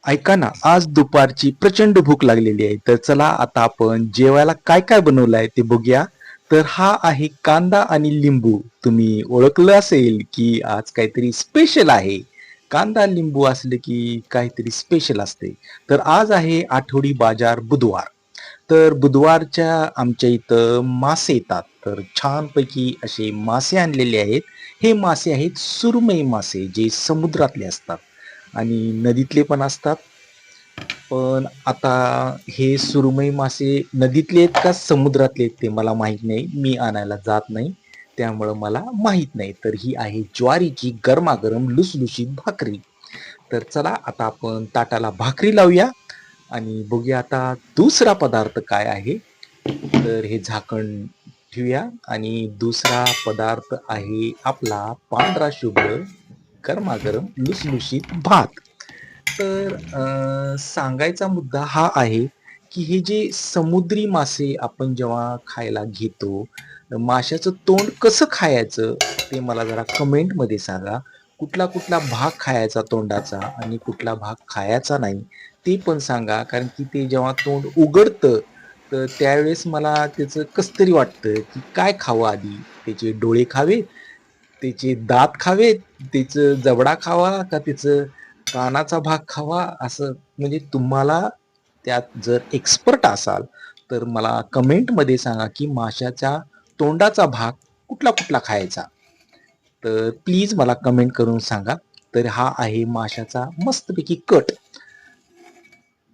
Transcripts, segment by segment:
ऐका ना, आज दुपारची प्रचंड भूक लागलेली आहे. तर चला आता आपण जेवायला काय काय बनवलं आहे ते बघूया. तर हा आहे कांदा आणि लिंबू. तुम्ही ओळखलं असेल, की आज काहीतरी स्पेशल आहे. कांदा, लिंबू असले की काहीतरी स्पेशल असते. तर आज आहे आठवडी बाजार बुधवार. तर बुधवारच्या आमच्या इथं मासे येतात. तर छानपैकी असे मासे आणलेले आहेत. हे मासे आहेत सुरमई मासे, जे समुद्रातले असतात आणि नदीतले पण असतात. पण आता हे सुरमई मासे नदीतले आहेत का समुद्रातले आहेत ते मला माहित नाही. मी आणायला जात नाही. त्यामुळं मला माहित नाही. तर ही आहे ज्वारीची गरमागरम लुसलुशीत भाकरी. तर चला आता आपण ताटाला भाकरी लावूया आणि बघूया आता दुसरा पदार्थ काय आहे. तर हे झाकण ठेवूया आणि दुसरा पदार्थ आहे आपला पांढरा शुभ्र गरमागरम लुसलुशीत भात. तर सांगायचा मुद्दा हा आहे, की हे जे समुद्री मासे आपण जेव्हा खायला घेतो, माशाचं तोंड कसं खायचं ते मला जरा कमेंटमध्ये सांगा. कुठला-कुठला भाग खायचा तोंडाचा आणि कुठला भाग खायचा नाही, ते पण सांगा. कारण की ते जेव्हा तोंड उघडतं, तर त्यावेळेस मला त्याचं कसं तरी वाटतं, की काय खावं आधी? त्याचे डोळे खावे, त्याचे दात खावेत, त्याचं जबडा खावा का त्याचं कानाचा भाग खावा? असं म्हणजे तुम्हाला त्यात जर एक्सपर्ट असाल, तर मला कमेंटमध्ये सांगा, की माशाच्या तोंडाचा भाग कुठला-कुठला खायचा? तर प्लीज मला कमेंट करून सांगा. तर हा आहे माशाचा मस्तपैकी कट.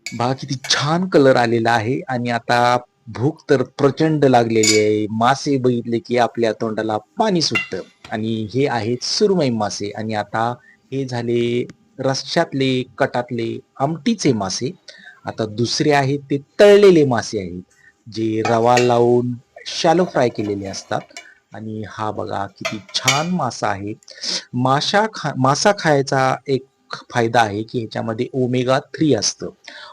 बघा किती छान कलर आलेला आहे आणि आता भूक तर प्रचंड लागलेली आहे. मासे बघितले की आपल्या तोंडाला पाणी सुटतं आणि हे आहेत सुरमई मासे आणि आता हे झाले रश्श्यातले, कटातले, आमटीचे मासे. आता दुसरे आहेत ते तळलेले मासे आहेत, जे रवा लावून शॅलो फ्राय केलेले असतात आणि हा बघा किती छान मासा आहे. मासा खायचा एक फायदा आहे, की ह्याच्यामध्ये ओमेगा 3 असतं.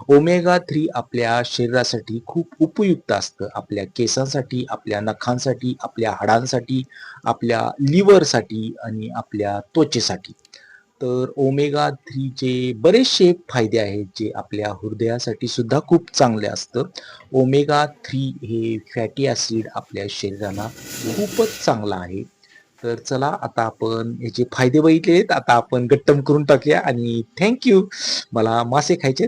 ओमेगा 3 आपल्या शरीरासाठी खूप उपयुक्त असतं. आपल्या केसांसाठी, आपल्या नखांसाठी, आपल्या हाडांसाठी, आपल्या लिव्हरसाठी आणि आपल्या त्वचेसाठी. तर ओमेगा 3 चे बरेचसे फायदे आहेत, जे आपल्या हृदयासाठी सुद्धा खूप चांगले असतं. ओमेगा 3 हे फॅटी ॲसिड आपल्या शरीराला खूपच चांगलं आहे. तर चला आता आपण ह्याचे फायदे बघितलेत. आता आपण गट्टम करून टाकूया आणि थँक मला मासे खायचे